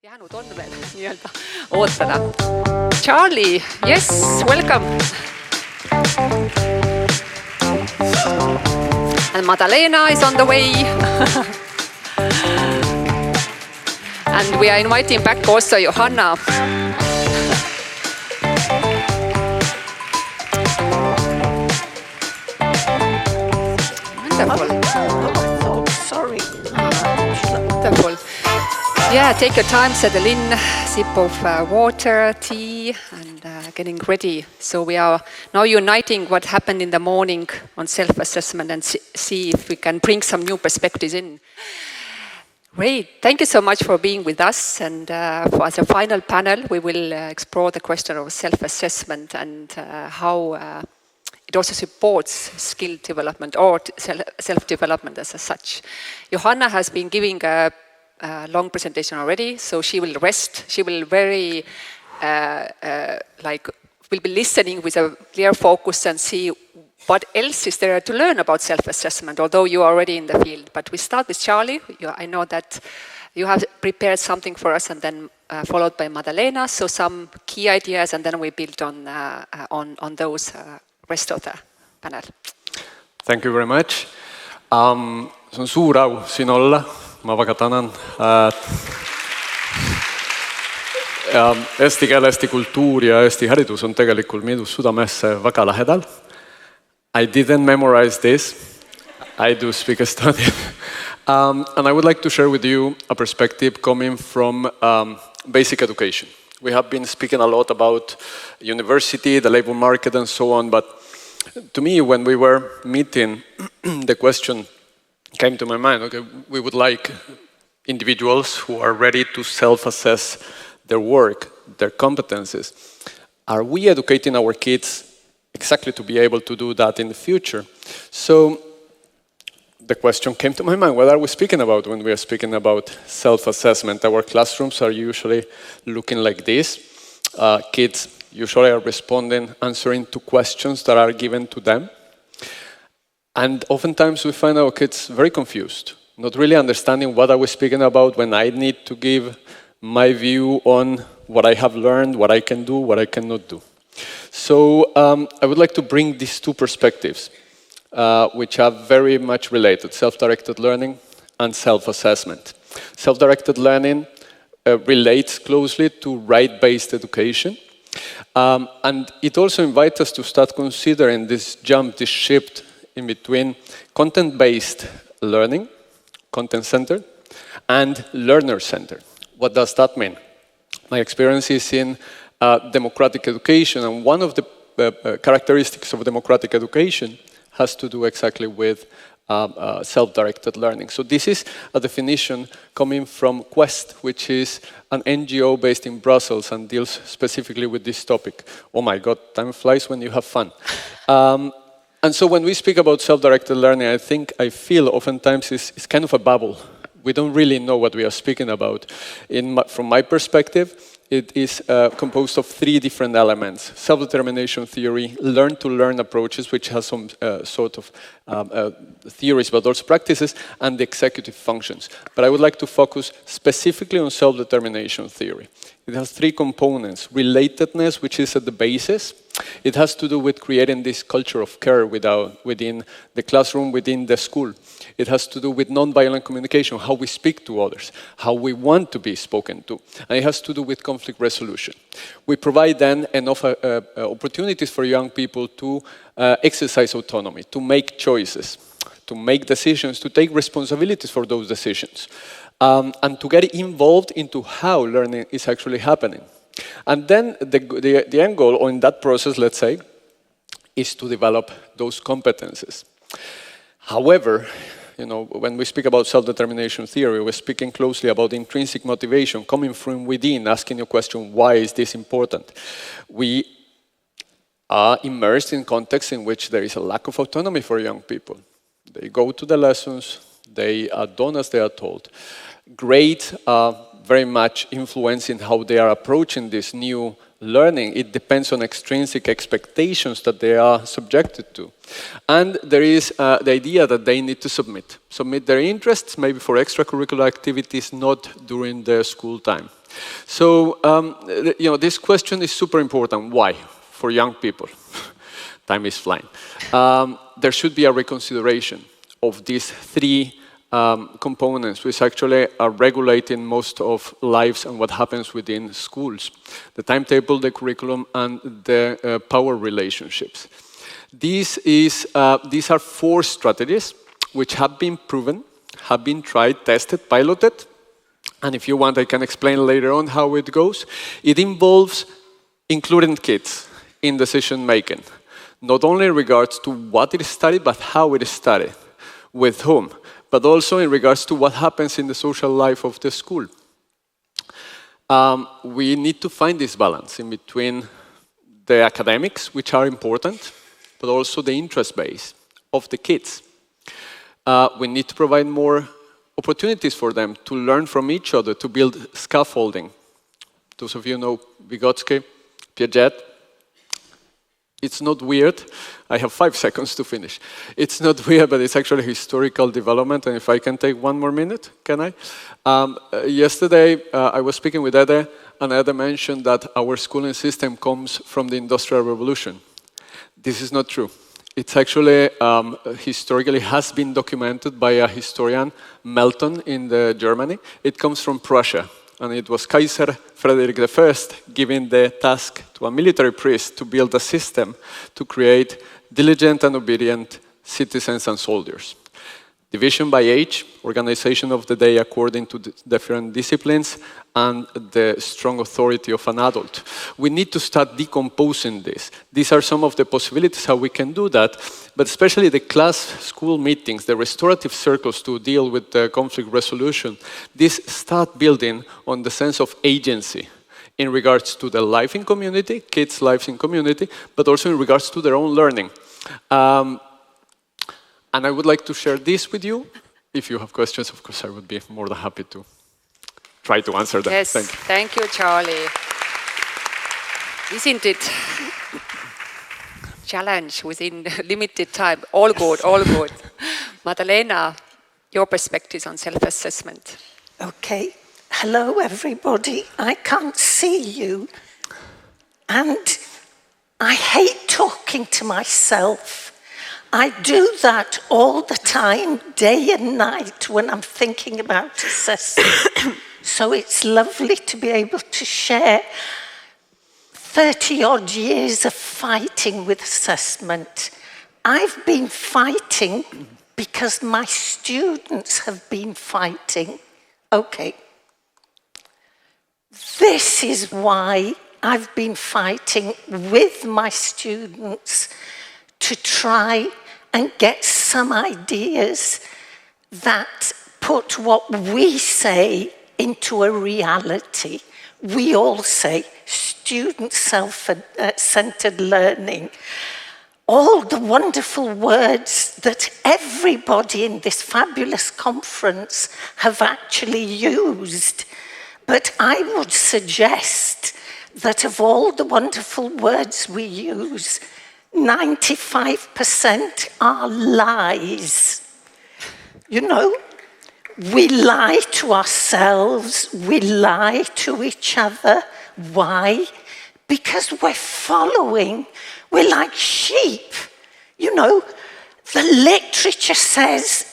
jäänud on veel nii-öelda ootada. Charlie, yes, welcome. And Maddalena is on the way. And we are inviting back also Johanna. Wonderful. Oh, sorry. Wonderful. Yeah, take your time, settle in, sip of water, tea, and getting ready. So we are now uniting what happened in the morning on self-assessment and see if we can bring some new perspectives in. Great, thank you so much for being with us. And as a final panel, we will explore the question of self-assessment and how it also supports skill development or self-development as such. Johanna has been giving a long presentation already, so she will rest. She will will be listening with a clear focus and see what else is there to learn about self-assessment, although you are already in the field. But we start with Charlie. I know that you have prepared something for us, and then followed by Maddalena. So some key ideas, and then we build on those rest of the panel. Thank you very much. See on suur au siin olla. Ma väga tänan. Eesti keel, Eesti kultuur ja Eesti haridus on tegelikult minu südamesse väga lähedal. I didn't memorize this. I do speak Estonian. And I would like to share with you a perspective coming from basic education. We have been speaking a lot about university, the labor market, and so on. But to me, when we were meeting, the question came to my mind, okay, we would like individuals who are ready to self-assess their work, their competences. Are we educating our kids exactly to be able to do that in the future? So the question came to my mind, what are we speaking about when we are speaking about self-assessment? Our classrooms are usually looking like this. Kids usually are responding, answering to questions that are given to them. And oftentimes we find our kids very confused, not really understanding what are we speaking about when I need to give my view on what I have learned, what I can do, what I cannot do. So I would like to bring these two perspectives, which are very much related, self-directed learning and self-assessment. Self-directed learning relates closely to right-based education. And it also invites us to start considering this jump, this shift in between content-based learning, content-centered, and learner-centered. What does that mean? My experience is in democratic education, and one of the characteristics of democratic education has to do exactly with self-directed learning. So this is a definition coming from Quest, which is an NGO based in Brussels and deals specifically with this topic. Oh my God, time flies when you have fun. And so when we speak about self-directed learning, I feel oftentimes it's kind of a bubble. We don't really know what we are speaking about. From my perspective, it is composed of three different elements: self-determination theory, learn-to-learn approaches, which has some sort of theories, but also practices, and the executive functions. But I would like to focus specifically on self-determination theory. It has three components: relatedness, which is at the basis. It has to do with creating this culture of care within the classroom, within the school. It has to do with nonviolent communication, how we speak to others, how we want to be spoken to. And it has to do with conflict resolution. We provide then enough opportunities for young people to exercise autonomy, to make choices, to make decisions, to take responsibilities for those decisions, and to get involved into how learning is actually happening. And then the end goal in that process, let's say, is to develop those competences. However, when we speak about self-determination theory, we're speaking closely about intrinsic motivation coming from within, asking the question, why is this important? We are immersed in contexts in which there is a lack of autonomy for young people. They go to the lessons, they are done as they are told. Grades are very much influencing how they are approaching this new learning. It depends on extrinsic expectations that they are subjected to. And there is the idea that they need to submit their interests, maybe for extracurricular activities, not during their school time. So, this question is super important. Why? For young people. Time is flying. There should be a reconsideration of these three components, which actually are regulating most of lives and what happens within schools. The timetable, the curriculum, and the power relationships. These are 4 strategies which have been proven, have been tried, tested, piloted, and if you want, I can explain later on how it goes. It involves including kids in decision making, not only in regards to what it is studied, but how it is studied, with whom, but also in regards to what happens in the social life of the school. We need to find this balance in between the academics, which are important, but also the interest base of the kids. We need to provide more opportunities for them to learn from each other, to build scaffolding. Those of you know Vygotsky, Piaget. It's not weird. I have 5 seconds to finish. It's not weird, but it's actually historical development. And if I can take 1 more minute, can I? Yesterday, I was speaking with Ede, and Ede mentioned that our schooling system comes from the Industrial Revolution. This is not true. It's actually, historically has been documented by a historian, Melton, in Germany. It comes from Prussia. And it was Kaiser Frederick I giving the task to a military priest to build a system to create diligent and obedient citizens and soldiers. Division by age, organization of the day according to the different disciplines, and the strong authority of an adult. We need to start decomposing this. These are some of the possibilities how we can do that, but especially the class school meetings, the restorative circles to deal with the conflict resolution, these start building on the sense of agency in regards to the life in community, kids' lives in community, but also in regards to their own learning. And I would like to share this with you. If you have questions, of course, I would be more than happy to try to answer them. Yes, thank you, Charlie. Isn't it challenge within limited time? All good, all good. Maddalena, your perspectives on self-assessment. Okay. Hello, everybody. I can't see you. And I hate talking to myself. I do that all the time, day and night, when I'm thinking about assessment. So it's lovely to be able to share 30-odd years of fighting with assessment. I've been fighting because my students have been fighting. Okay. This is why I've been fighting with my students to try and get some ideas that put what we say into a reality. We all say student self-centered learning. All the wonderful words that everybody in this fabulous conference have actually used. But I would suggest that of all the wonderful words we use, 95% are lies. You know, we lie to ourselves, we lie to each other. Why? Because we're following, we're like sheep. You know, the literature says,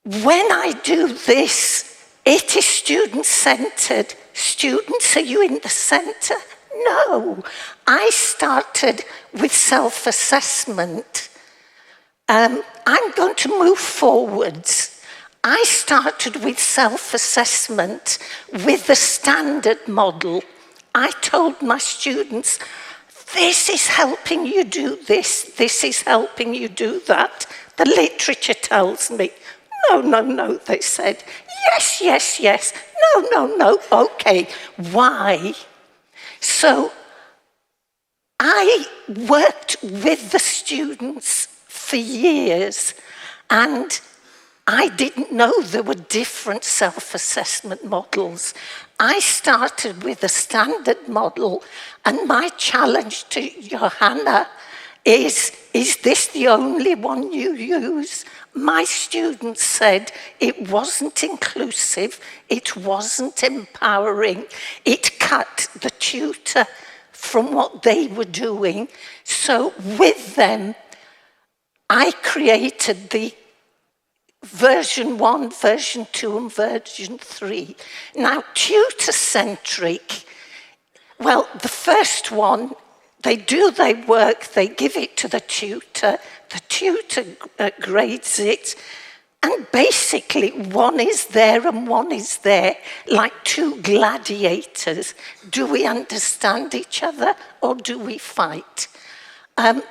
when I do this, it is student-centered. Students, are you in the center? No. I started with self-assessment. I'm going to move forwards. I started with self-assessment with the standard model. I told my students, this is helping you do this, this is helping you do that. The literature tells me, no, no, no, they said. Yes, yes, yes. No, no, no. Okay. Why? So I worked with the students for years, and I didn't know there were different self-assessment models. I started with a standard model, and my challenge to Johanna is this the only one you use? My students said it wasn't inclusive, it wasn't empowering, it cut the tutor from what they were doing. So with them, I created the version 1, version 2, and version 3. Now, tutor-centric, well, the first one, they do their work, they give it to the tutor grades it, and basically one is there and one is there, like two gladiators. Do we understand each other or do we fight?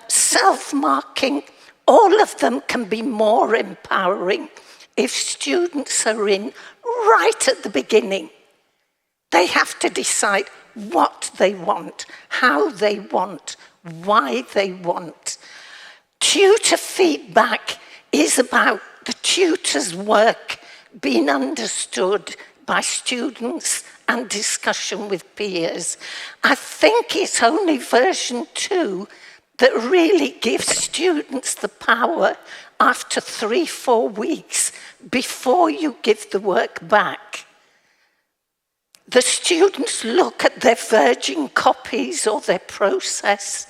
Self-marking, all of them can be more empowering if students are in right at the beginning. They have to decide what they want, how they want, why they want. Tutor feedback is about the tutor's work being understood by students and discussion with peers. I think it's only version 2 that really gives students the power after 3-4 weeks before you give the work back. The students look at their virgin copies or their process,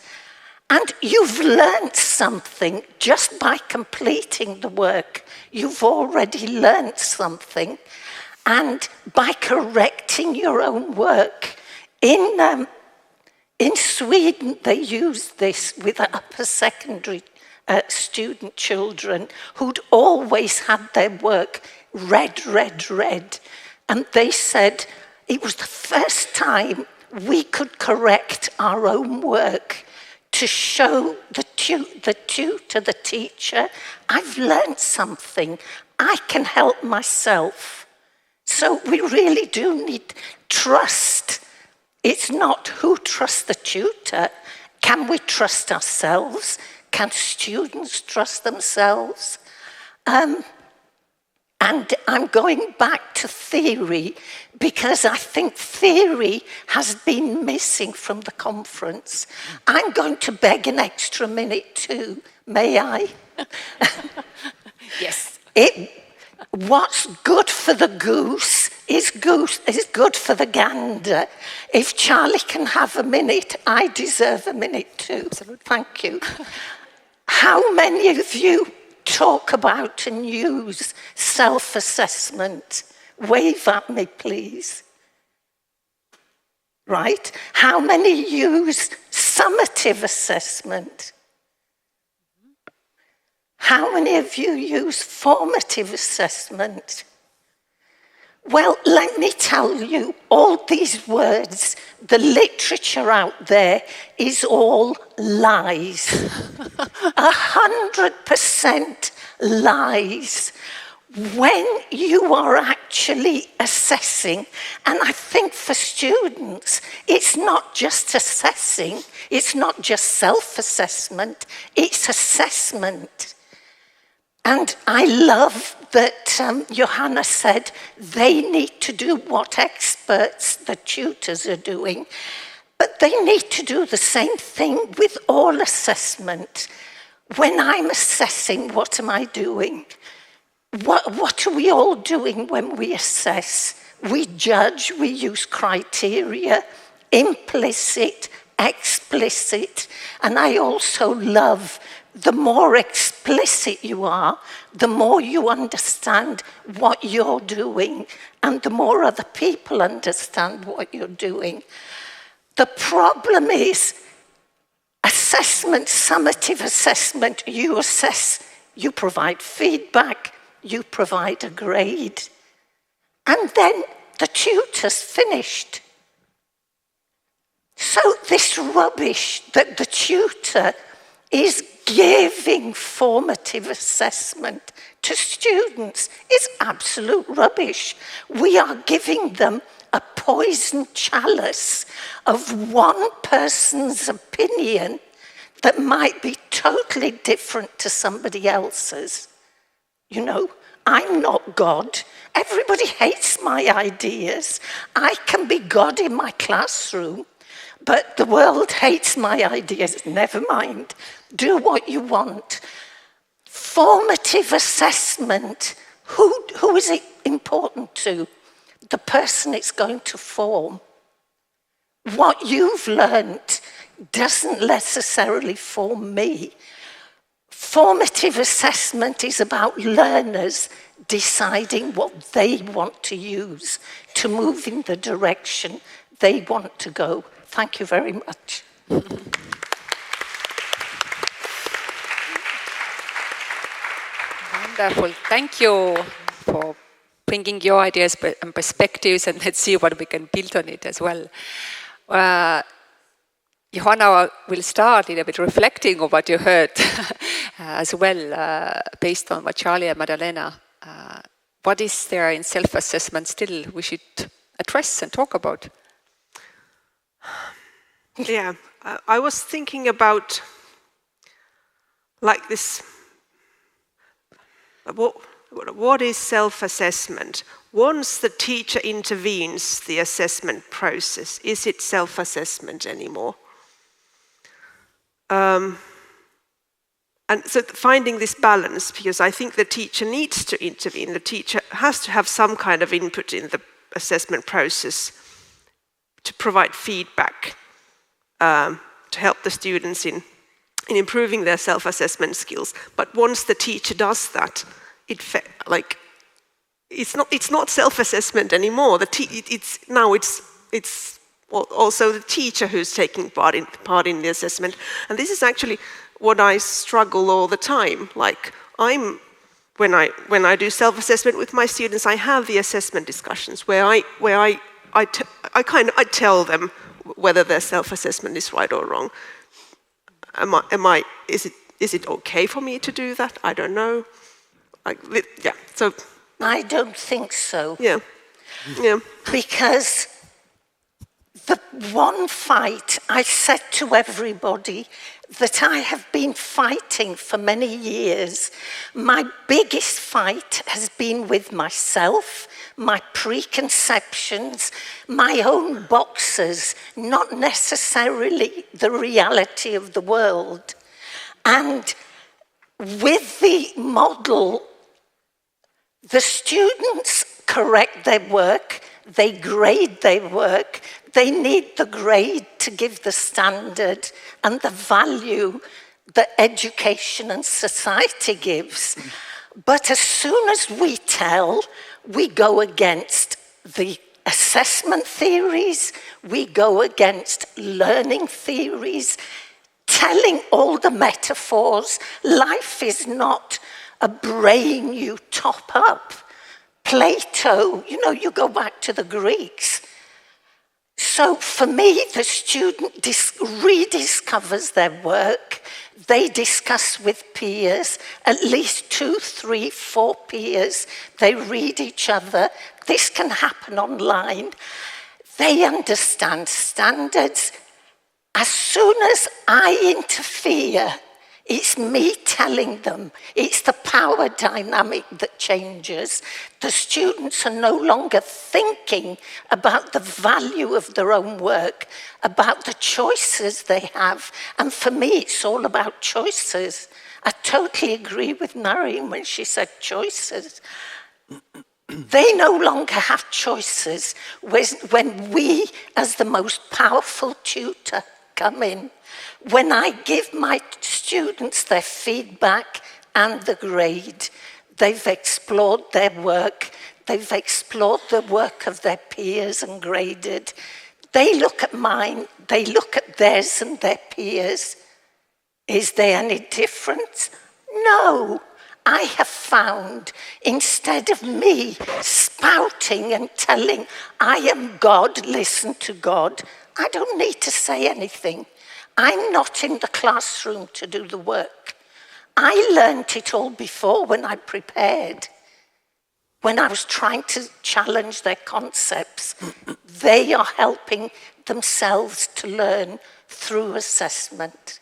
and you've learned something just by completing the work. You've already learned something. And by correcting your own work, in Sweden, they use this with upper secondary student children who'd always had their work read. And they said it was the first time we could correct our own work to show the tutor, the teacher, I've learned something. I can help myself. So we really do need trust. It's not who trusts the tutor. Can we trust ourselves? Can students trust themselves? And I'm going back to theory because I think theory has been missing from the conference. I'm going to beg an extra minute too. May I? Yes. What's good for the goose is good for the gander. If Charlie can have a minute, I deserve a minute too. Absolutely. Thank you. How many of you talk about and use self-assessment? Wave at me, please. Right? How many use summative assessment? How many of you use formative assessment? Well, let me tell you, all these words, the literature out there is all lies. 100% lies. When you are actually assessing, and I think for students, it's not just assessing, it's not just self-assessment, it's assessment. And I love that Johanna said they need to do what experts, the tutors, are doing, but they need to do the same thing with all assessment. When I'm assessing, what am I doing? What are we all doing when we assess? We judge, we use criteria, implicit, explicit, and I also love the more explicit you are, the more you understand what you're doing, and the more other people understand what you're doing. The problem is assessment, summative assessment, you assess, you provide feedback, you provide a grade, and then the tutor's finished. So this rubbish that the tutor is giving formative assessment to students is absolute rubbish. We are giving them a poison chalice of one person's opinion that might be totally different to somebody else's. You know, I'm not God. Everybody hates my ideas. I can be God in my classroom, but the world hates my ideas. Never mind. Do what you want. Formative assessment. Who is it important to? The person it's going to form. What you've learnt doesn't necessarily form me. Formative assessment is about learners deciding what they want to use to move in the direction they want to go. Thank you very much. Wonderful. Thank you for bringing your ideas and perspectives, and let's see what we can build on it as well. Johanna will start a bit reflecting on what you heard as well, based on what Charlie and Maddalena, what is there in self-assessment still we should address and talk about? Yeah, I was thinking about like this, what is self-assessment? Once the teacher intervenes the assessment process, is it self-assessment anymore? And so finding this balance, because I think the teacher needs to intervene. The teacher has to have some kind of input in the assessment process to provide feedback, to help the students in improving their self-assessment skills. But once the teacher does that, it's not self-assessment anymore. It's also the teacher who's taking part in the assessment. And this is actually what I struggle all the time. Like when I do self-assessment with my students, I have the assessment discussions where I tell them whether their self-assessment is right or wrong. Is it okay for me to do that? I don't know. So I don't think so. Yeah. Because the one fight I said to everybody that I have been fighting for many years, my biggest fight has been with myself, my preconceptions, my own boxes, not necessarily the reality of the world. And with the model, the students correct their work, they grade their work, they need the grade to give the standard and the value that education and society gives. But as soon as we tell, we go against the assessment theories, we go against learning theories, telling all the metaphors. Life is not a brain you top up. Plato, you go back to the Greeks. So for me, the student rediscovers their work. They discuss with peers, at least 2, 3, 4 peers. They read each other. This can happen online. They understand standards. As soon as I interfere, it's me telling them. It's the power dynamic that changes. The students are no longer thinking about the value of their own work, about the choices they have. And for me, it's all about choices. I totally agree with Narine when she said choices. They no longer have choices when we, as the most powerful tutor, come in. When I give my students their feedback and the grade, they've explored their work, they've explored the work of their peers and graded. They look at mine, they look at theirs and their peers. Is there any difference? No. I have found, instead of me spouting and telling, I am God, listen to God, I don't need to say anything. I'm not in the classroom to do the work. I learned it all before when I prepared. When I was trying to challenge their concepts, they are helping themselves to learn through assessment.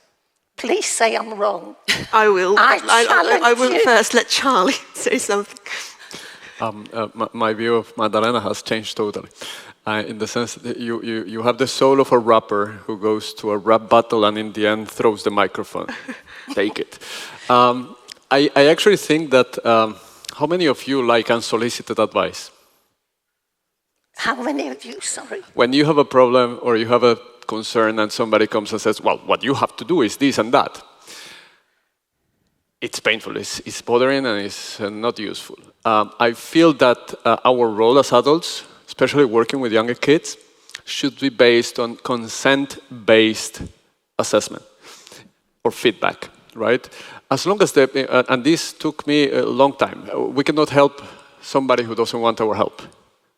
Please say I'm wrong. I will. I will you. first let Charlie say something. My view of Maddalena has changed totally. In the sense that you have the soul of a rapper who goes to a rap battle and in the end throws the microphone. Take it. I actually think that, how many of you like unsolicited advice? How many of you, sorry? When you have a problem or you have a concern and somebody comes and says, well, what you have to do is this and that. It's painful, it's bothering, and it's not useful. I feel that our role as adults, especially working with younger kids, should be based on consent-based assessment or feedback, right? As long as and this took me a long time. We cannot help somebody who doesn't want our help,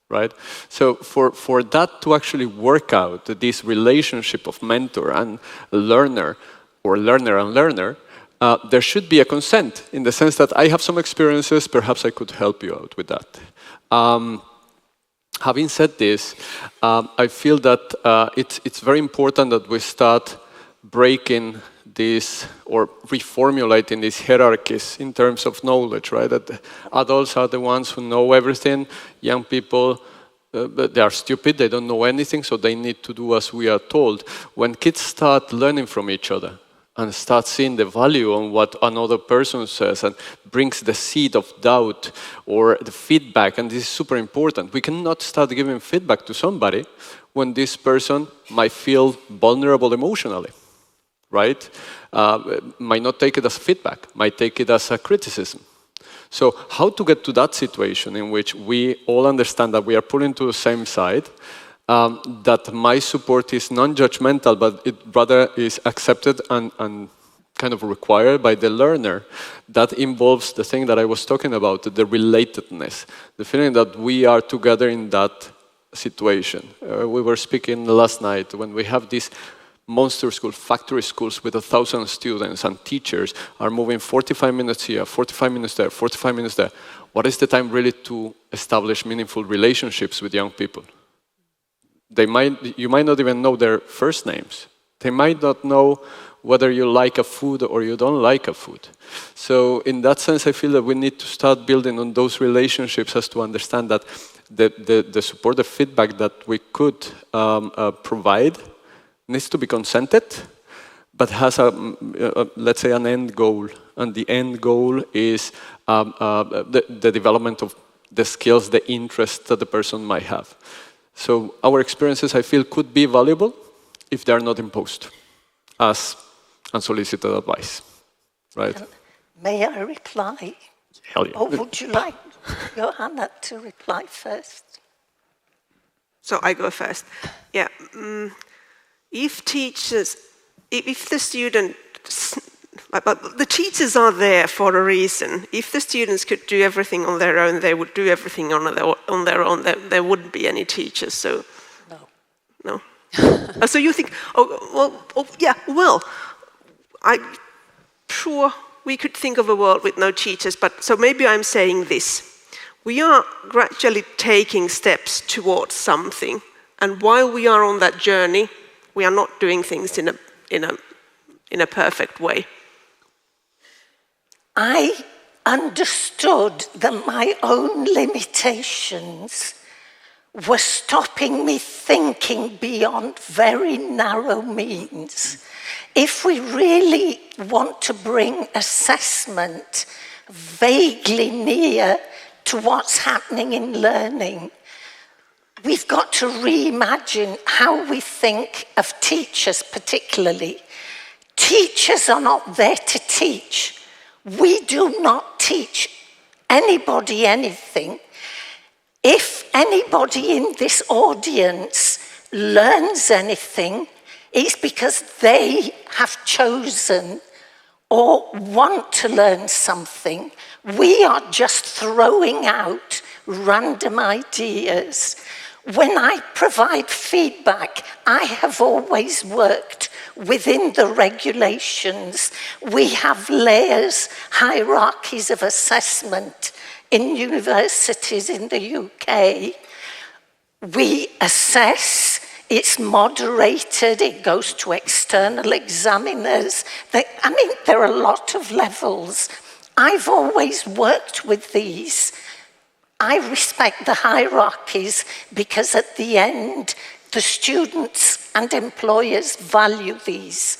right? So for that to actually work out, this relationship of mentor and learner, or learner and learner, there should be a consent in the sense that I have some experiences, perhaps I could help you out with that. Having said this, I feel that it's very important that we start breaking this or reformulating these hierarchies in terms of knowledge, right? That adults are the ones who know everything, young people, they are stupid, they don't know anything, so they need to do as we are told. When kids start learning from each other, and start seeing the value on what another person says and brings the seed of doubt or the feedback, and this is super important. We cannot start giving feedback to somebody when this person might feel vulnerable emotionally, right? Might not take it as feedback, might take it as a criticism. So how to get to that situation in which we all understand that we are pulling to the same side, that my support is non-judgmental, but it rather is accepted and kind of required by the learner. That involves the thing that I was talking about, the relatedness, the feeling that we are together in that situation. We were speaking last night when we have these monster school, factory schools with 1,000 students, and teachers are moving 45 minutes here, 45 minutes there, 45 minutes there. What is the time really to establish meaningful relationships with young people? You might not even know their first names. They might not know whether you like a food or you don't like a food. So in that sense, I feel that we need to start building on those relationships as to understand that the support, the feedback that we could provide needs to be consented, but has let's say, an end goal. And the end goal is the development of the skills, the interests that the person might have. So our experiences, I feel, could be valuable if they are not imposed as unsolicited advice, right? May I reply? Hell yeah. Or would you like Johanna to reply first? So I go first. Yeah. If the teachers are there for a reason. If the students could do everything on their own, they would do everything on their own. There wouldn't be any teachers. So no. So you think? I'm sure we could think of a world with no teachers. But so maybe I'm saying this: we are gradually taking steps towards something, and while we are on that journey, we are not doing things in a perfect way. I understood that my own limitations were stopping me thinking beyond very narrow means. If we really want to bring assessment vaguely near to what's happening in learning, we've got to reimagine how we think of teachers particularly. Teachers are not there to teach. We do not teach anybody anything. If anybody in this audience learns anything, it's because they have chosen or want to learn something. We are just throwing out random ideas. When I provide feedback, I have always worked within the regulations. We have layers, hierarchies of assessment in universities in the UK. We assess, it's moderated, it goes to external examiners. There are a lot of levels. I've always worked with these. I respect the hierarchies because at the end, the students and employers value these.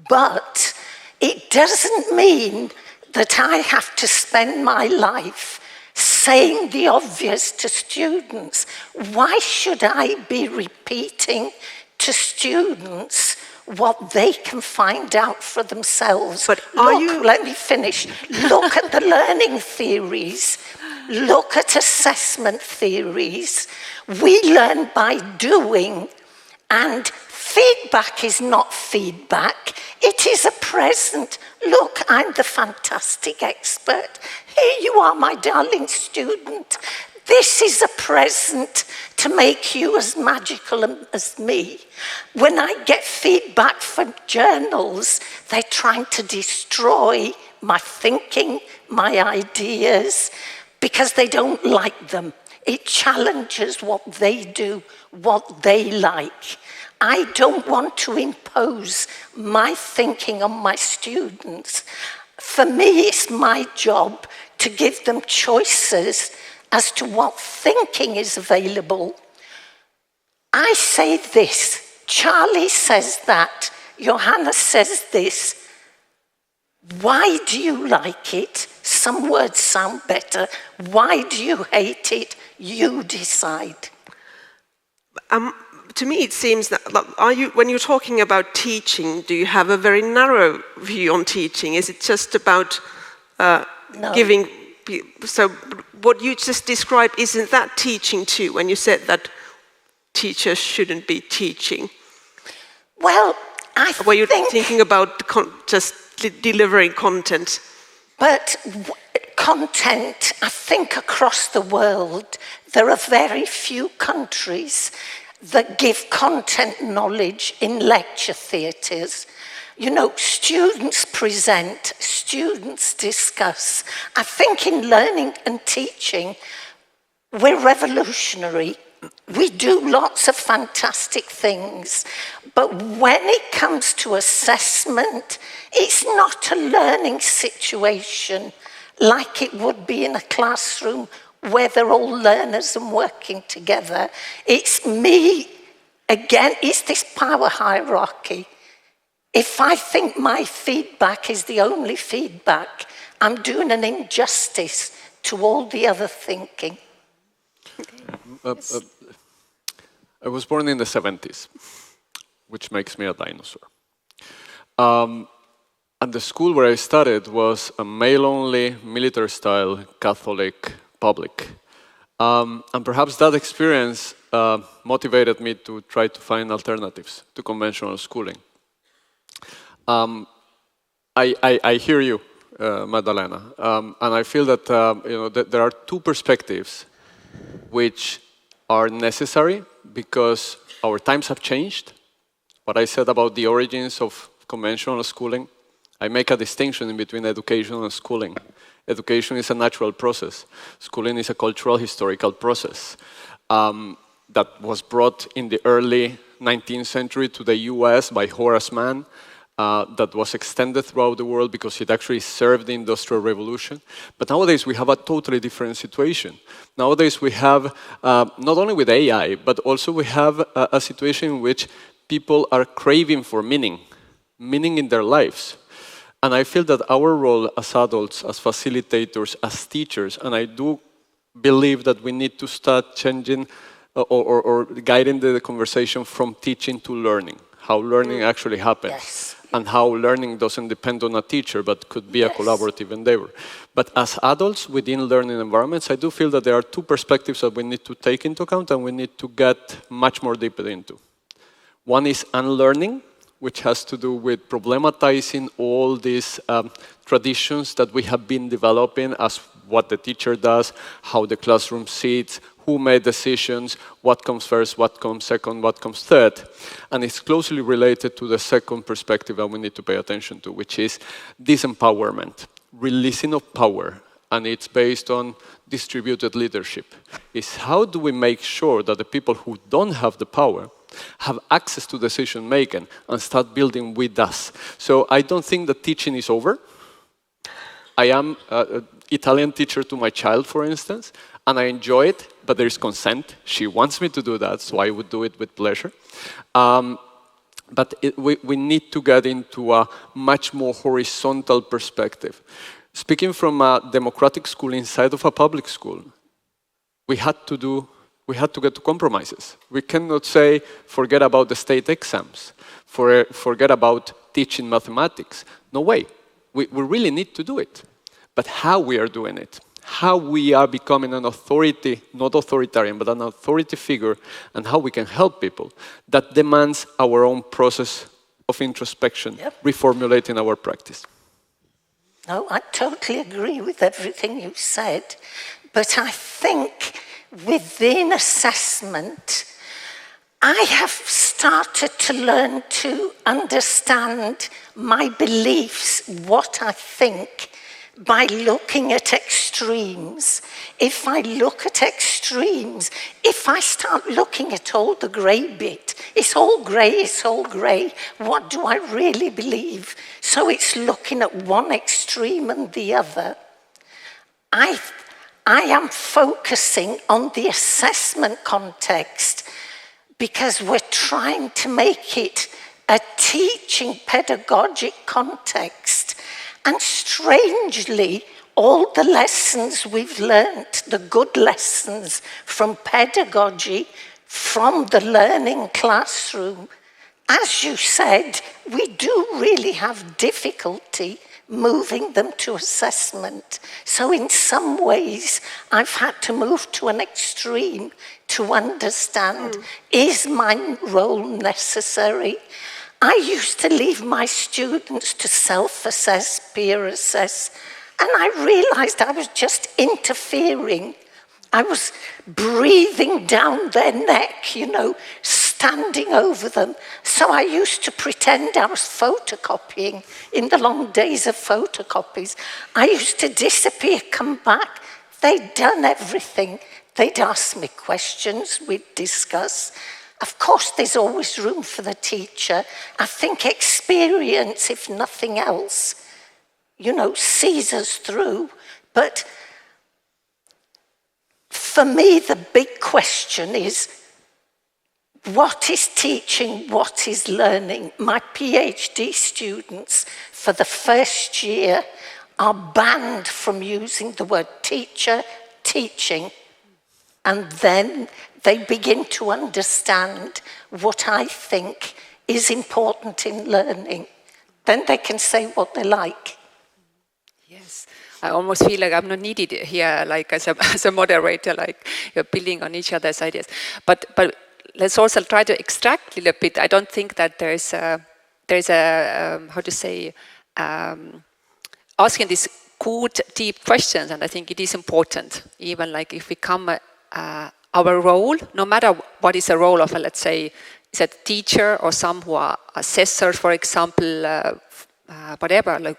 But it doesn't mean that I have to spend my life saying the obvious to students. Why should I be repeating to students what they can find out for themselves? But let me finish. Look at the learning theories. Look at assessment theories. We learn by doing, and feedback is not feedback. It is a present. Look, I'm the fantastic expert. Here you are, my darling student. This is a present to make you as magical as me. When I get feedback from journals, they're trying to destroy my thinking, my ideas, because they don't like them. It challenges what they do, what they like. I don't want to impose my thinking on my students. For me, it's my job to give them choices as to what thinking is available. I say this, Charlie says that, Johanna says this. Why do you like it? Some words sound better. Why do you hate it? You decide. To me, it seems that when you're talking about teaching, do you have a very narrow view on teaching? Is it just about giving? So what you just described, isn't that teaching too? When you said that teachers shouldn't be teaching. Well, were you thinking about just delivering content? But content, I think across the world, there are very few countries that give content knowledge in lecture theatres. You know, students present, students discuss. I think in learning and teaching, we're revolutionary. We do lots of fantastic things, but when it comes to assessment, it's not a learning situation like it would be in a classroom where they're all learners and working together. It's me, again, it's this power hierarchy. If I think my feedback is the only feedback, I'm doing an injustice to all the other thinking. I was born in the 70s, which makes me a dinosaur. And the school where I studied was a male-only, military-style Catholic public. And perhaps that experience motivated me to try to find alternatives to conventional schooling. I hear you, Maddalena, and I feel that, that there are two perspectives which are necessary because our times have changed. What I said about the origins of conventional schooling, I make a distinction in between education and schooling. Education is a natural process. Schooling is a cultural, historical process that was brought in the early 19th century to the US by Horace Mann, that was extended throughout the world because it actually served the Industrial Revolution. But nowadays we have a totally different situation. Nowadays we have, not only with AI, but also we have a situation in which people are craving for meaning in their lives. And I feel that our role as adults, as facilitators, as teachers, and I do believe that we need to start changing or guiding the conversation from teaching to learning, how learning actually happens. Yes. And how learning doesn't depend on a teacher, but could be a collaborative endeavor. But as adults within learning environments, I do feel that there are two perspectives that we need to take into account and we need to get much more deeper into. One is unlearning, which has to do with problematizing all these traditions that we have been developing as what the teacher does, how the classroom sits, who made decisions, what comes first, what comes second, what comes third. And it's closely related to the second perspective that we need to pay attention to, which is disempowerment, releasing of power. And it's based on distributed leadership. It's how do we make sure that the people who don't have the power have access to decision making and start building with us. So I don't think that teaching is over. I am an Italian teacher to my child, for instance. and I enjoy it, but there is consent. She wants me to do that, so I would do it with pleasure. But we need to get into a much more horizontal perspective. Speaking from a democratic school inside of a public school, we had to get to compromises. We cannot say, forget about the state exams, forget about teaching mathematics. No way. We really need to do it. But how we are doing it, how we are becoming an authority, not authoritarian, but an authority figure, and how we can help people, that demands our own process of introspection, reformulating our practice. No, I totally agree with everything you said, but I think within assessment, I have started to learn to understand my beliefs, what I think, by looking at extremes. If I look at extremes, if I start looking at all the grey bit, it's all grey, what do I really believe? So it's looking at one extreme and the other. I am focusing on the assessment context because we're trying to make it a teaching pedagogic context. And strangely, all the lessons we've learnt, the good lessons from pedagogy, from the learning classroom, as you said, we do really have difficulty moving them to assessment. So in some ways, I've had to move to an extreme to understand, is my role necessary? I used to leave my students to self-assess, peer assess, and I realized I was just interfering. I was breathing down their neck, you know, standing over them. So I used to pretend I was photocopying in the long days of photocopies. I used to disappear, come back. They'd done everything. They'd ask me questions, we'd discuss. Of course, there's always room for the teacher. I think experience, if nothing else, you know, sees us through. But for me, the big question is, what is teaching, what is learning? My PhD students, for the first year, are banned from using the word teacher, teaching. And then they begin to understand what I think is important in learning. Then they can say what they like. Yes, I almost feel like I'm not needed here, like as a moderator, like you're building on each other's ideas. But let's also try to extract a little bit. I don't think that there's a how to say, asking these good, deep questions, and I think it is important, even like if we come our role, no matter what is the role of, let's say, is a teacher or some who are assessors, for example, whatever, like,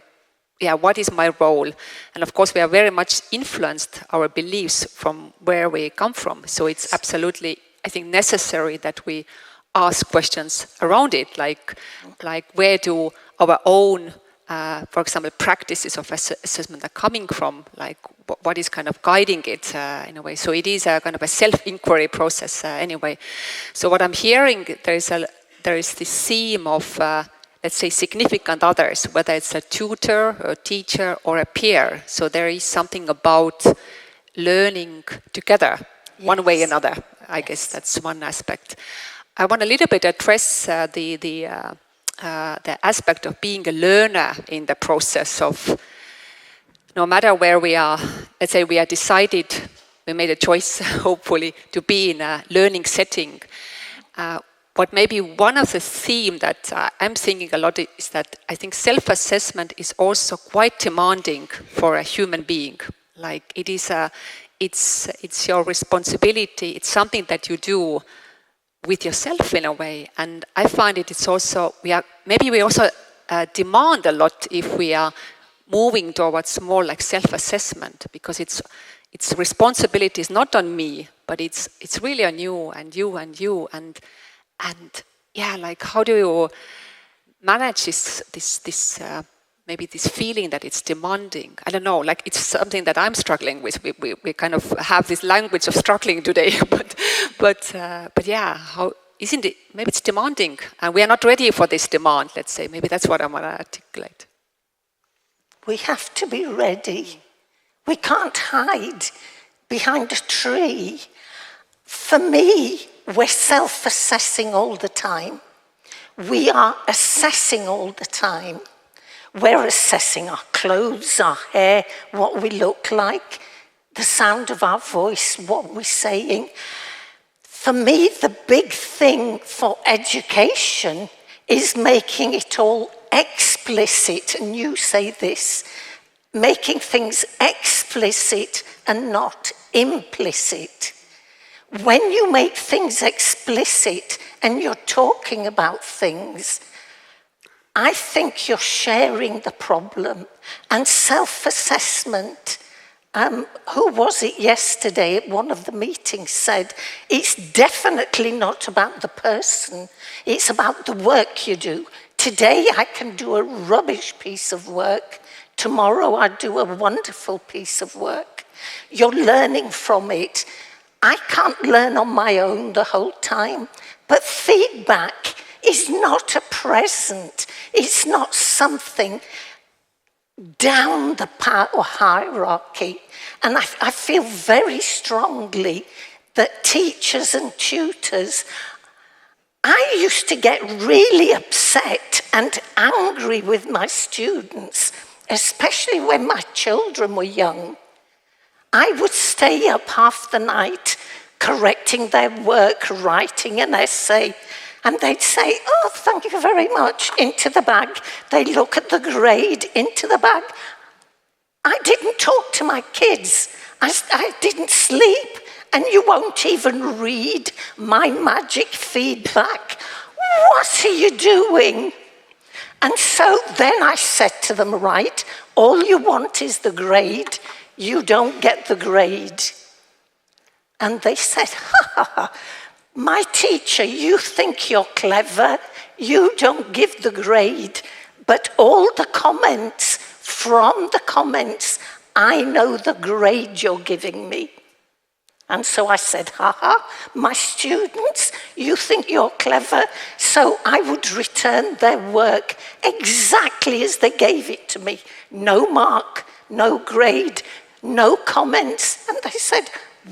yeah, what is my role? And of course, we are very much influenced our beliefs from where we come from. So it's absolutely, I think, necessary that we ask questions around it, like where do our own, for example, practices of assessment are coming from, like what is kind of guiding it in a way. So it is a kind of a self-inquiry process anyway. So what I'm hearing, there is this theme of, let's say, significant others, whether it's a tutor, a teacher, or a peer. So there is something about learning together, one way or another. I guess that's one aspect. I want a little bit address the aspect of being a learner in the process of, no matter where we are, let's say we are decided, we made a choice, hopefully, to be in a learning setting. But maybe one of the themes that I'm thinking a lot is that I think self-assessment is also quite demanding for a human being. Like it is it's your responsibility. It's something that you do with yourself in a way. And I find it's also, we also demand a lot if we are moving towards more like self-assessment, because it's responsibility is not on me, but it's really on you and you and you. And yeah, like how do you manage this maybe this feeling that it's demanding. I don't know, like it's something that I'm struggling with. We kind of have this language of struggling today, but yeah, how isn't it? Maybe it's demanding, and we are not ready for this demand. Let's say maybe that's what I want to articulate. We have to be ready. We can't hide behind a tree. For me, we're self-assessing all the time. We are assessing all the time. We're assessing our clothes, our hair, what we look like, the sound of our voice, what we're saying. For me, the big thing for education is making it all explicit, and you say this, making things explicit and not implicit. When you make things explicit and you're talking about things, I think you're sharing the problem. And self-assessment, who was it yesterday at one of the meetings said, it's definitely not about the person, it's about the work you do. Today I can do a rubbish piece of work, tomorrow I do a wonderful piece of work. You're learning from it. I can't learn on my own the whole time, but feedback is not a present. It's not something down the power hierarchy. And I feel very strongly that teachers and tutors, I used to get really upset and angry with my students, especially when my children were young. I would stay up half the night correcting their work, writing an essay, and they'd say, oh, thank you very much, into the bag. They'd look at the grade, into the bag. I didn't talk to my kids. I didn't sleep, and you won't even read my magic feedback. What are you doing? And so then I said to them, right, all you want is the grade. You don't get the grade. And they said, my teacher, you think you're clever, you don't give the grade, but all the comments, from the comments, I know the grade you're giving me. And so I said, my students, you think you're clever, so I would return their work exactly as they gave it to me. No mark, no grade, no comments. And they said,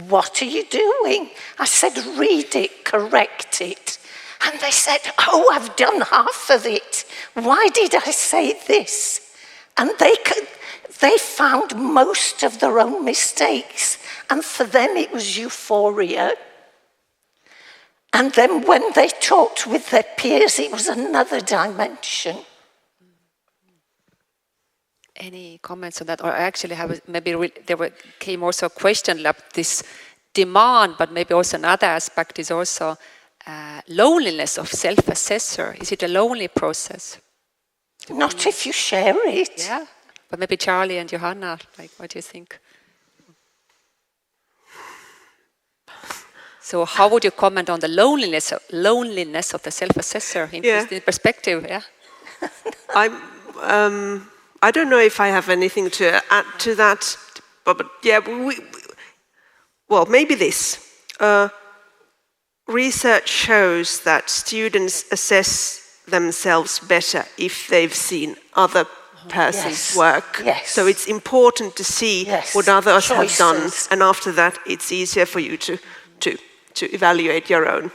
what are you doing? I said, read it, correct it. And they said, oh, I've done half of it. Why did I say this? And they found most of their own mistakes. And for them, it was euphoria. And then when they talked with their peers, it was another dimension. Any comments on that? Or I actually have came also a question like this demand, but maybe also another aspect is also loneliness of self-assessor. Is it a lonely process? Not if you share it. Yeah, but maybe Charlie and Johanna, like, what do you think? So how would you comment on the loneliness of the self-assessor in perspective? Yeah. I don't know if I have anything to add to that, but yeah, well, maybe this. Research shows that students assess themselves better if they've seen other person's work. Yes. So it's important to see what others have done, and after that, it's easier for you to evaluate your own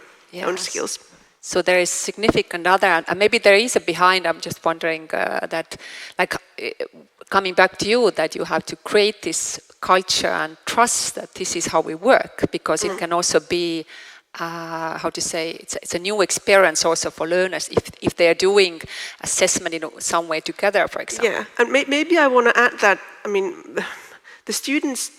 skills. So there is significant other, and maybe there is a behind, I'm just wondering that, like, coming back to you, that you have to create this culture and trust that this is how we work, because it can also be, it's a new experience also for learners if they are doing assessment in some way together, for example. Yeah, and maybe I want to add that, I mean, the students,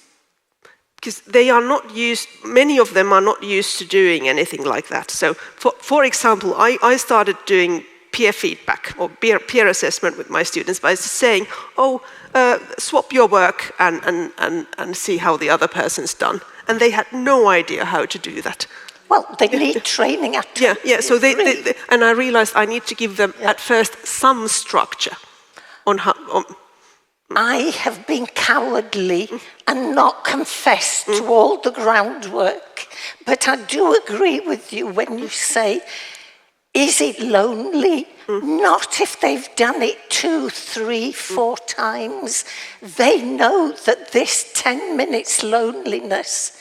because they are not used, many of them are not used to doing anything like that. So, for example, I started doing peer feedback or peer assessment with my students by saying, swap your work and see how the other person's done. And they had no idea how to do that. Well, they need training at Yeah, so and I realized I need to give them at first some structure. on how... I have been cowardly and not confessed to all the groundwork. But I do agree with you when you say, is it lonely? Not if they've done it 2, 3, 4 times. They know that this 10 minutes loneliness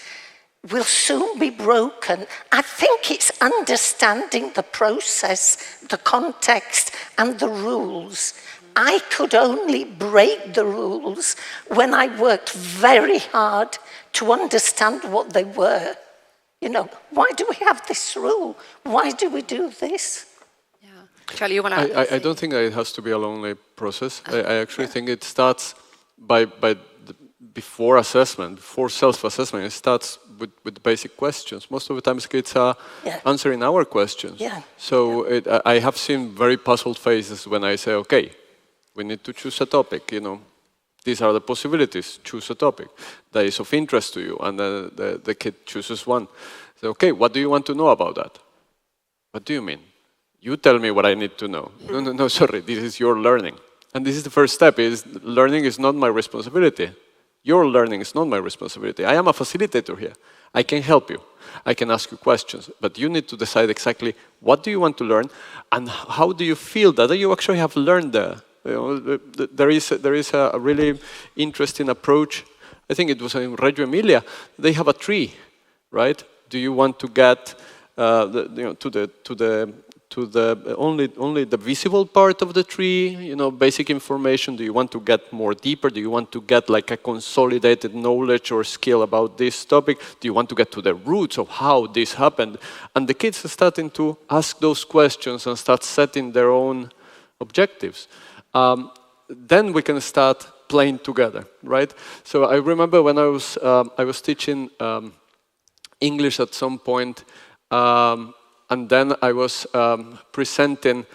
will soon be broken. I think it's understanding the process, the context, and the rules. I could only break the rules when I worked very hard to understand what they were. You know, why do we have this rule? Why do we do this? Yeah. Charlie, you want to... I don't think that it has to be a lonely process. I actually think it starts before assessment, before self-assessment. It starts with basic questions. Most of the times kids are answering our questions. Yeah. So I have seen very puzzled faces when I say, okay, we need to choose a topic, you know. These are the possibilities. Choose a topic that is of interest to you, and the kid chooses one. So, okay, what do you want to know about that? What do you mean? You tell me what I need to know. No, sorry, this is your learning. And this is the first step, is learning is not my responsibility. Your learning is not my responsibility. I am a facilitator here. I can help you. I can ask you questions, but you need to decide exactly what do you want to learn, and how do you feel that you actually have learned there. You know, there is a really interesting approach. I think it was in Reggio Emilia. They have a tree, right? Do you want to get only the visible part of the tree? You know, basic information. Do you want to get more deeper? Do you want to get like a consolidated knowledge or skill about this topic? Do you want to get to the roots of how this happened? And the kids are starting to ask those questions and start setting their own objectives. Then we can start playing together, right? So I remember when I was teaching English at some point, and then I was presenting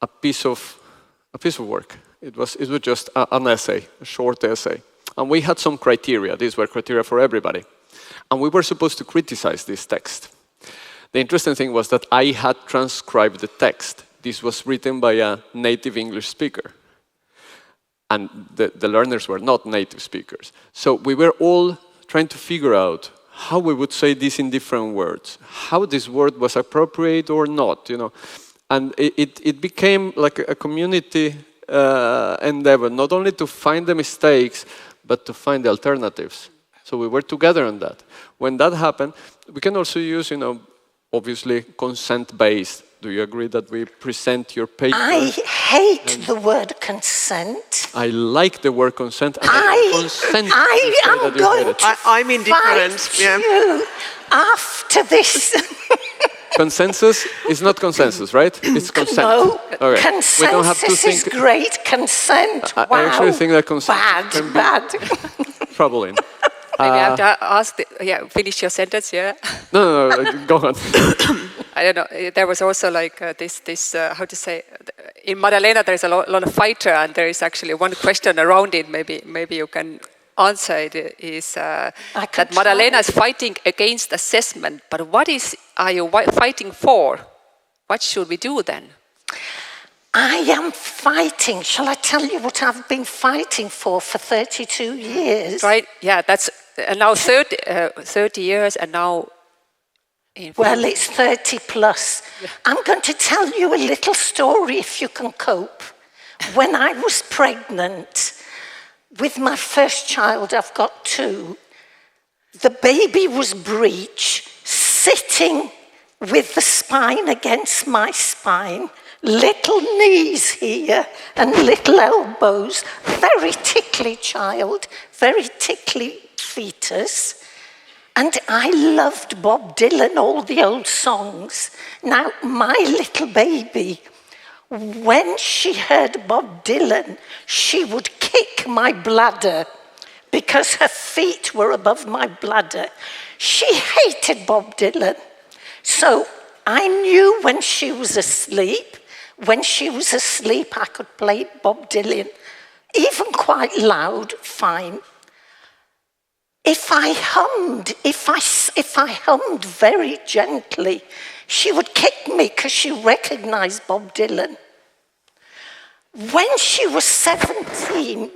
a piece of work. It was just an essay, a short essay, and we had some criteria. These were criteria for everybody, and we were supposed to criticize this text. The interesting thing was that I had transcribed the text. This was written by a native English speaker. And the learners were not native speakers. So we were all trying to figure out how we would say this in different words, how this word was appropriate or not, you know. And it became like a community endeavor, not only to find the mistakes, but to find the alternatives. So we were together on that. When that happened, we can also use, you know, obviously consent-based. Do you agree that we present your paper? I hate the word consent. I like the word consent. And I am going to I'm indifferent. fight you after this. Consensus is not consensus, right? It's consent. No, okay. consensus we don't have to think. is great. Consent, wow. I actually think that consent can bad. be troubling. Maybe I have to ask, finish your sentence, yeah? No, go on. I don't know, there was also like this how to say, in Maddalena there's a lot of fighter, and there is actually one question around it, maybe you can answer it, is that Maddalena is fighting against assessment, but what are you fighting for? What should we do then? I am fighting. Shall I tell you what I've been fighting for 32 years? Right, yeah, that's now 30 years, and now... Well, it's 30 plus. I'm going to tell you a little story if you can cope. When I was pregnant with my first child, I've got 2, the baby was breech, sitting with the spine against my spine, little knees here and little elbows, very tickly child, very tickly fetus. And I loved Bob Dylan, all the old songs. Now, my little baby, when she heard Bob Dylan, she would kick my bladder because her feet were above my bladder. She hated Bob Dylan. So I knew when she was asleep, I could play Bob Dylan, even quite loud, fine. If I hummed very gently, she would kick me because she recognized Bob Dylan. when she was 17,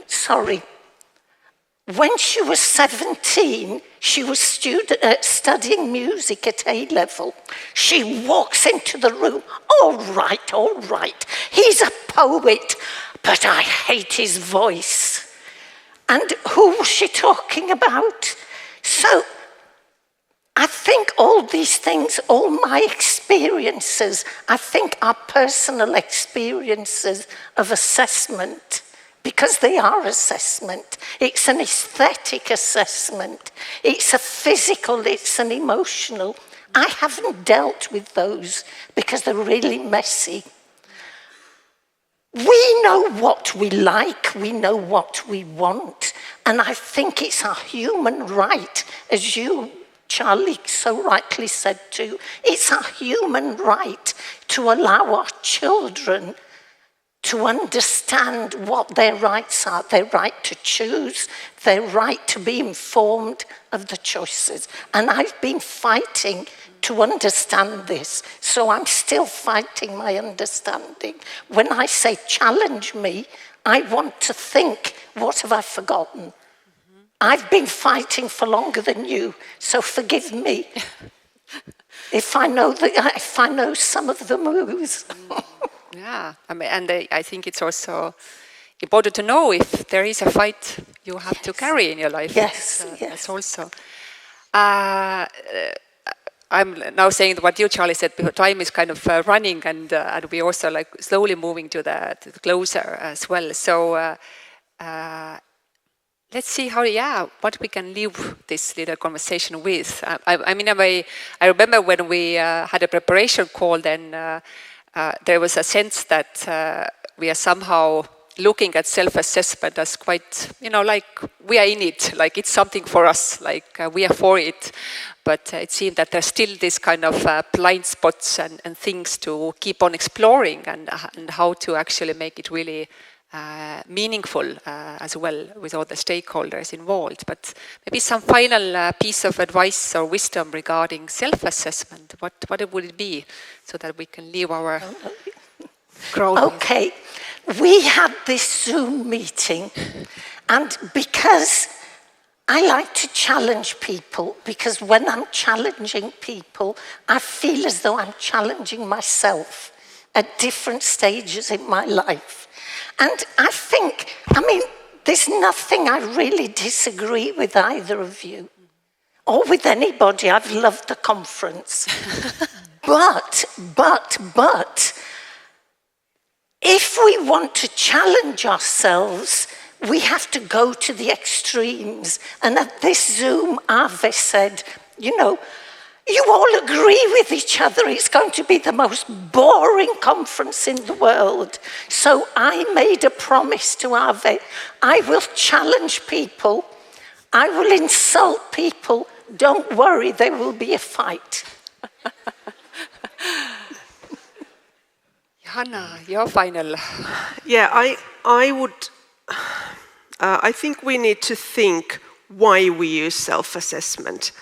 when she was 17, she was studying music at A-level. She walks into the room, all right, he's a poet, but I hate his voice. And who was she talking about? So I think all these things, all my experiences, I think are personal experiences of assessment, because they are assessment. It's an aesthetic assessment. It's a physical, it's an emotional. I haven't dealt with those because they're really messy. We know what we like, we know what we want, and I think it's our human right, as you, Charlie, so rightly said too, it's our human right to allow our children to understand what their rights are, their right to choose, their right to be informed of the choices. And I've been fighting to understand this, so I'm still fighting my understanding. When I say challenge me, I want to think, what have I forgotten? I've been fighting for longer than you, so forgive me if I know some of the moves. Yeah, I mean, and I think it's also important to know if there is a fight you have to carry in your life. Yes, yes. That's also. I'm now saying what you, Charlie, said. Because time is kind of running, and we also like slowly moving to the closer as well. So let's see what we can leave this little conversation with. I mean, I remember when we had a preparation call, then. There was a sense that we are somehow looking at self-assessment as quite, like we are in it, like it's something for us, like we are for it. But it seemed that there's still this kind of blind spots and things to keep on exploring and how to actually make it really meaningful as well with all the stakeholders involved. But maybe some final piece of advice or wisdom regarding self-assessment. What would it be so that we can leave our growth? Okay, we had this Zoom meeting, and because I like to challenge people, because when I'm challenging people, I feel as though I'm challenging myself at different stages in my life. And I think, there's nothing I really disagree with either of you or with anybody. I've loved the conference. But, if we want to challenge ourselves, we have to go to the extremes. And at this Zoom, Ave said, you all agree with each other. It's going to be the most boring conference in the world. So I made a promise to Ave. I will challenge people. I will insult people. Don't worry, there will be a fight. Johanna, your final. Yeah, I think we need to think why we use self-assessment.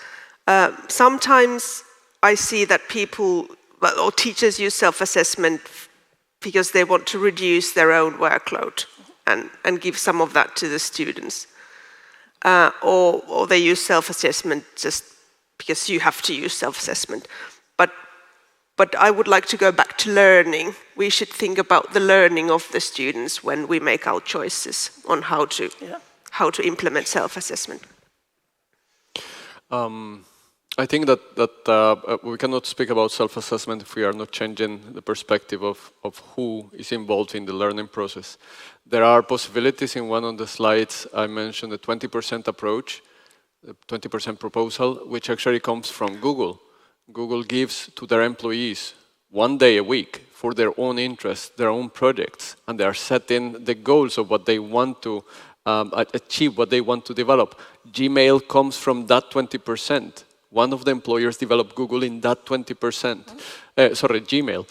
Sometimes I see that people or teachers use self-assessment because they want to reduce their own workload and give some of that to the students. Or they use self-assessment just because you have to use self-assessment. But I would like to go back to learning. We should think about the learning of the students when we make our choices on how to implement self-assessment. I think that we cannot speak about self-assessment if we are not changing the perspective of who is involved in the learning process. There are possibilities. In one of the slides I mentioned the 20% approach, the 20% proposal, which actually comes from Google. Google gives to their employees 1 day a week for their own interests, their own projects, and they are setting the goals of what they want to achieve, what they want to develop. Gmail comes from that 20%. One of the employers developed Google in that 20%. Gmail.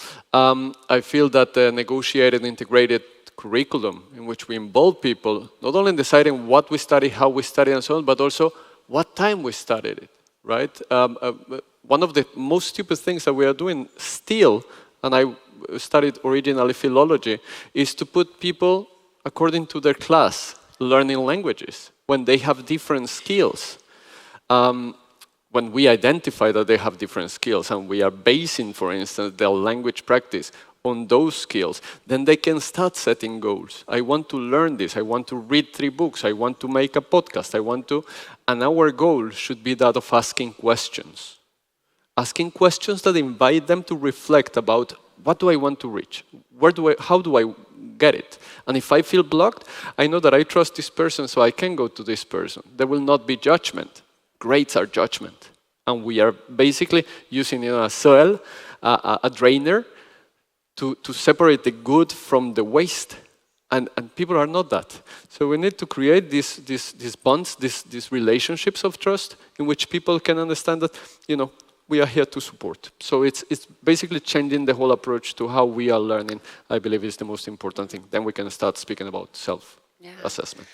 I feel that the negotiated integrated curriculum in which we involve people, not only in deciding what we study, how we study and so on, but also what time we studied it, right? One of the most stupid things that we are doing still, and I studied originally philology, is to put people according to their class learning languages when they have different skills. When we identify that they have different skills and we are basing, for instance, their language practice on those skills, then they can start setting goals. I want to learn this. I want to read 3 books. I want to make a podcast. And our goal should be that of asking questions. Asking questions that invite them to reflect about what do I want to reach? How do I get it? And if I feel blocked, I know that I trust this person, so I can go to this person. There will not be judgment. Grades are judgment. And we are basically using a soil, a drainer, to separate the good from the waste. And people are not that. So we need to create these bonds, these relationships of trust in which people can understand that, we are here to support. So it's basically changing the whole approach to how we are learning, I believe, is the most important thing. Then we can start speaking about self-assessment.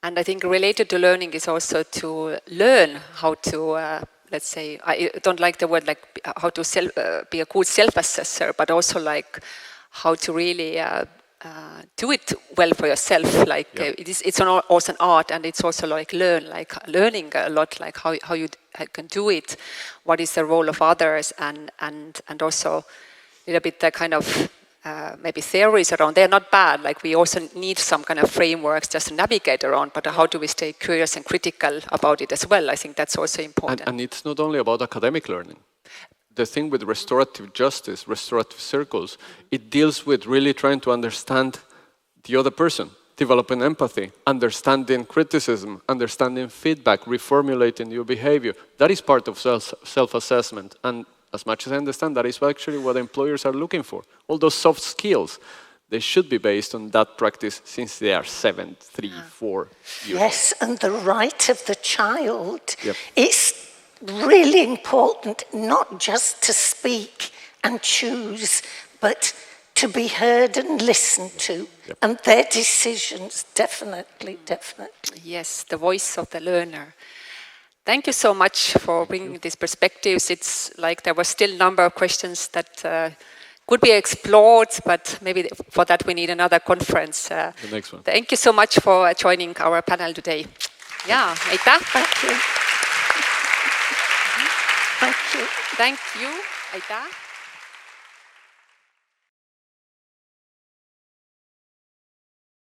And I think related to learning is also to learn how to, let's say, I don't like the word like how to be a good self-assessor, but also like how to really do it well for yourself. Like it's also an art, and it's also like learning a lot, like how you can do it, what is the role of others, and also a little bit the kind of maybe theories around. They're not bad, like we also need some kind of frameworks just to navigate around, but how do we stay curious and critical about it as well? I think that's also important. And it's not only about academic learning. The thing with restorative justice, restorative circles, it deals with really trying to understand the other person, developing empathy, understanding criticism, understanding feedback, reformulating your behavior. That is part of self-assessment. And as much as I understand, that is actually what employers are looking for. All those soft skills, they should be based on that practice since they are 7, 3, 4 years. Yes, and the right of the child is really important, not just to speak and choose, but to be heard and listened to. And their decisions, definitely. Yes, the voice of the learner. Thank you so much for bringing these perspectives. It's like there were still a number of questions that could be explored, but maybe for that we need another conference. The next one. Thank you so much for joining our panel today. Yeah, aitäh. Thank you. Thank you. Thank you, aitäh.